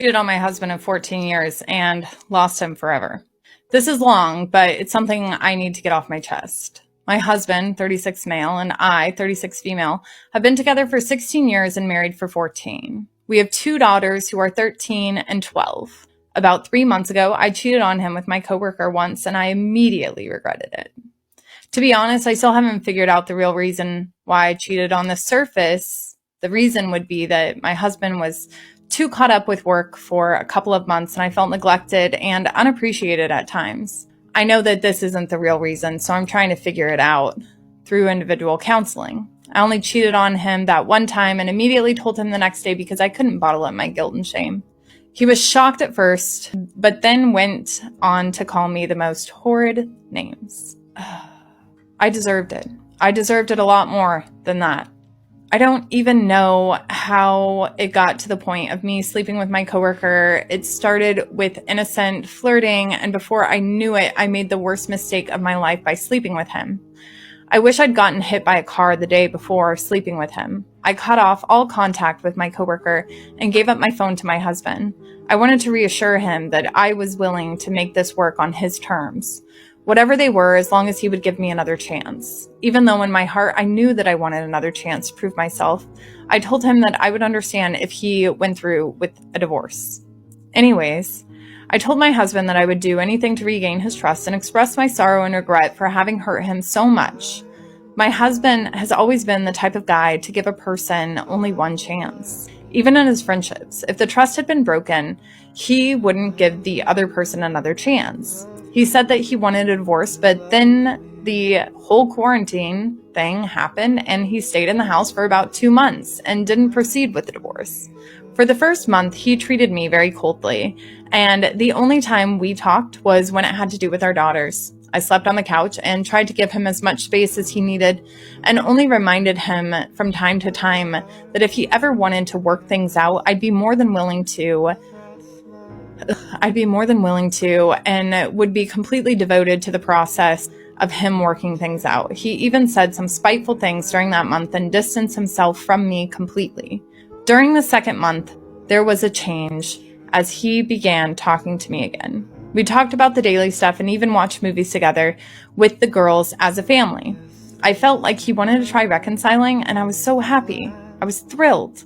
Cheated on my husband of 14 years and lost him forever. This is long, but it's something I need to get off my chest. My husband, 36 male, and I, 36 female, have been together for 16 years and married for 14. We have 2 daughters who are 13 and 12. About 3 months ago, I cheated on him with my coworker once, and I immediately regretted it. To be honest, I still haven't figured out the real reason why I cheated. On the surface. The reason would be that my husband was too caught up with work for a couple of months, and I felt neglected and unappreciated at times. I know that this isn't the real reason, so I'm trying to figure it out through individual counseling. I only cheated on him that one time and immediately told him the next day because I couldn't bottle up my guilt and shame. He was shocked at first, but then went on to call me the most horrid names. I deserved it. I deserved it a lot more than that. I don't even know how it got to the point of me sleeping with my coworker. It started with innocent flirting, and before I knew it, I made the worst mistake of my life by sleeping with him. I wish I'd gotten hit by a car the day before sleeping with him. I cut off all contact with my coworker and gave up my phone to my husband. I wanted to reassure him that I was willing to make this work on his terms. Whatever they were, as long as he would give me another chance. Even though in my heart I knew that I wanted another chance to prove myself, I told him that I would understand if he went through with a divorce. Anyways, I told my husband that I would do anything to regain his trust and express my sorrow and regret for having hurt him so much. My husband has always been the type of guy to give a person only one chance. Even in his friendships, if the trust had been broken, he wouldn't give the other person another chance. He said that he wanted a divorce, but then the whole quarantine thing happened and he stayed in the house for about 2 months and didn't proceed with the divorce. For the first month, he treated me very coldly, and the only time we talked was when it had to do with our daughters. I slept on the couch and tried to give him as much space as he needed, and only reminded him from time to time that if he ever wanted to work things out, I'd be more than willing to and would be completely devoted to the process of him working things out. He even said some spiteful things during that month and distanced himself from me completely. During the second month, there was a change as he began talking to me again. We talked about the daily stuff and even watched movies together with the girls as a family. I felt like he wanted to try reconciling, and I was so happy. I was thrilled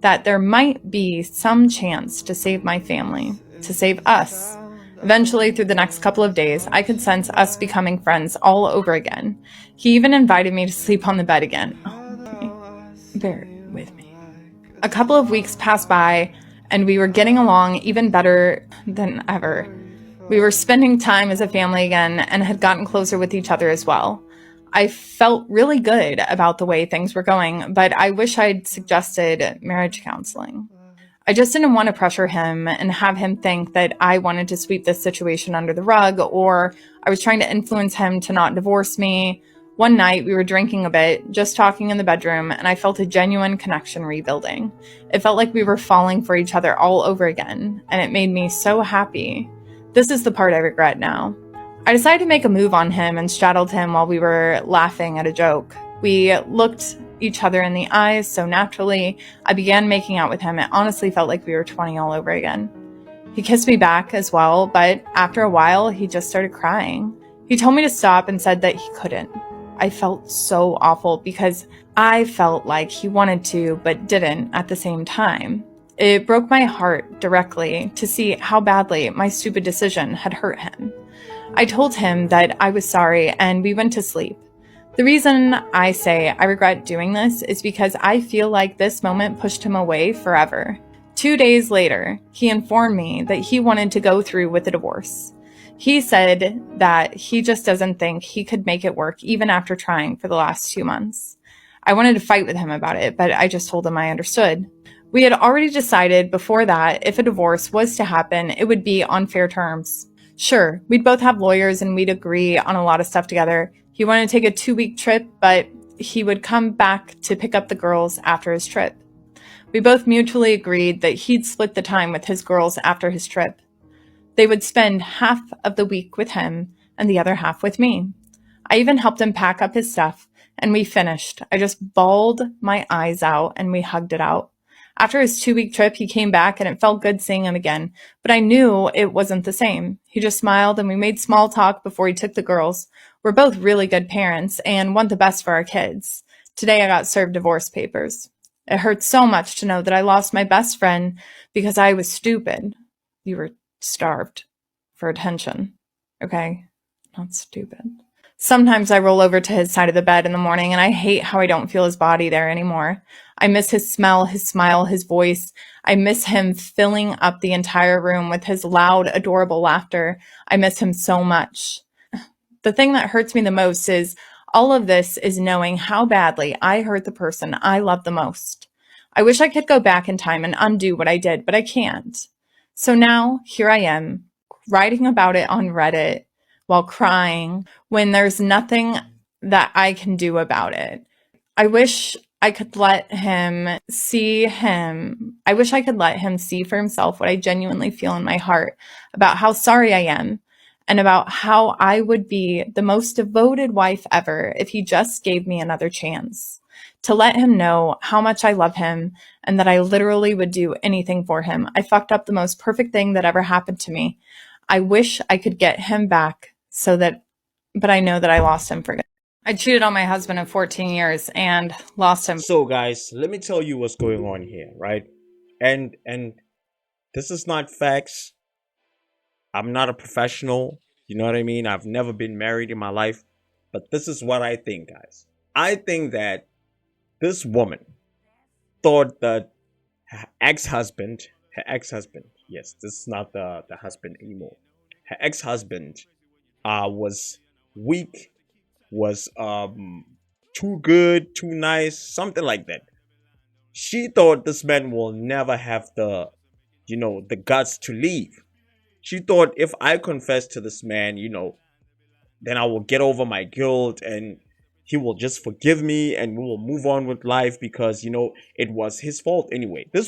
that there might be some chance to save my family, to save us. Eventually, through the next couple of days, I could sense us becoming friends all over again. He even invited me to sleep on the bed again. Bear with me. A couple of weeks passed by, and we were getting along even better than ever. We were spending time as a family again and had gotten closer with each other as well. I felt really good about the way things were going, but I wish I'd suggested marriage counseling. I just didn't want to pressure him and have him think that I wanted to sweep this situation under the rug, or I was trying to influence him to not divorce me. One night we were drinking a bit, just talking in the bedroom, and I felt a genuine connection rebuilding. It felt like we were falling for each other all over again, and it made me so happy. This is the part I regret now. I decided to make a move on him and straddled him while we were laughing at a joke. We looked each other in the eyes so naturally. I began making out with him. It honestly felt like we were 20 all over again. He kissed me back as well, but after a while, he just started crying. He told me to stop and said that he couldn't. I felt so awful because I felt like he wanted to, but didn't at the same time. It broke my heart directly to see how badly my stupid decision had hurt him. I told him that I was sorry and we went to sleep. The reason I say I regret doing this is because I feel like this moment pushed him away forever. 2 days later, he informed me that he wanted to go through with the divorce. He said that he just doesn't think he could make it work even after trying for the last 2 months. I wanted to fight with him about it, but I just told him I understood. We had already decided before that if a divorce was to happen, it would be on fair terms. Sure, we'd both have lawyers and we'd agree on a lot of stuff together. He wanted to take a 2-week trip, but he would come back to pick up the girls after his trip. We both mutually agreed that he'd split the time with his girls after his trip. They would spend half of the week with him and the other half with me. I even helped him pack up his stuff, and we finished. I just bawled my eyes out and we hugged it out. After his 2 week trip, he came back and it felt good seeing him again, but I knew it wasn't the same. He just smiled and we made small talk before he took the girls. We're both really good parents and want the best for our kids. Today I got served divorce papers. It hurts so much to know that I lost my best friend because I was stupid. You were starved for attention, okay? Not stupid. Sometimes I roll over to his side of the bed in the morning and I hate how I don't feel his body there anymore. I miss his smell, his smile, his voice. I miss him filling up the entire room with his loud, adorable laughter. I miss him so much. The thing that hurts me the most is all of this is knowing how badly I hurt the person I love the most. I wish I could go back in time and undo what I did, but I can't. So now here I am, writing about it on Reddit while crying when there's nothing that I can do about it. I wish I could let him see him. I wish I could let him see for himself what I genuinely feel in my heart about how sorry I am and about how I would be the most devoted wife ever if he just gave me another chance. To let him know how much I love him and that I literally would do anything for him. I fucked up the most perfect thing that ever happened to me. I wish I could get him back but I know that I lost him for good. I cheated on my husband of 14 years and lost him. So guys, let me tell you what's going on here, right? And this is not facts. I'm not a professional. You know what I mean? I've never been married in my life. But this is what I think, guys. I think that this woman thought that her ex-husband, yes, this is not the husband anymore. Her ex-husband was weak, was too good, too nice, something like that. She thought this man will never have the guts to leave. She thought if I confess to this man, then I will get over my guilt and he will just forgive me and we will move on with life because, it was his fault anyway. This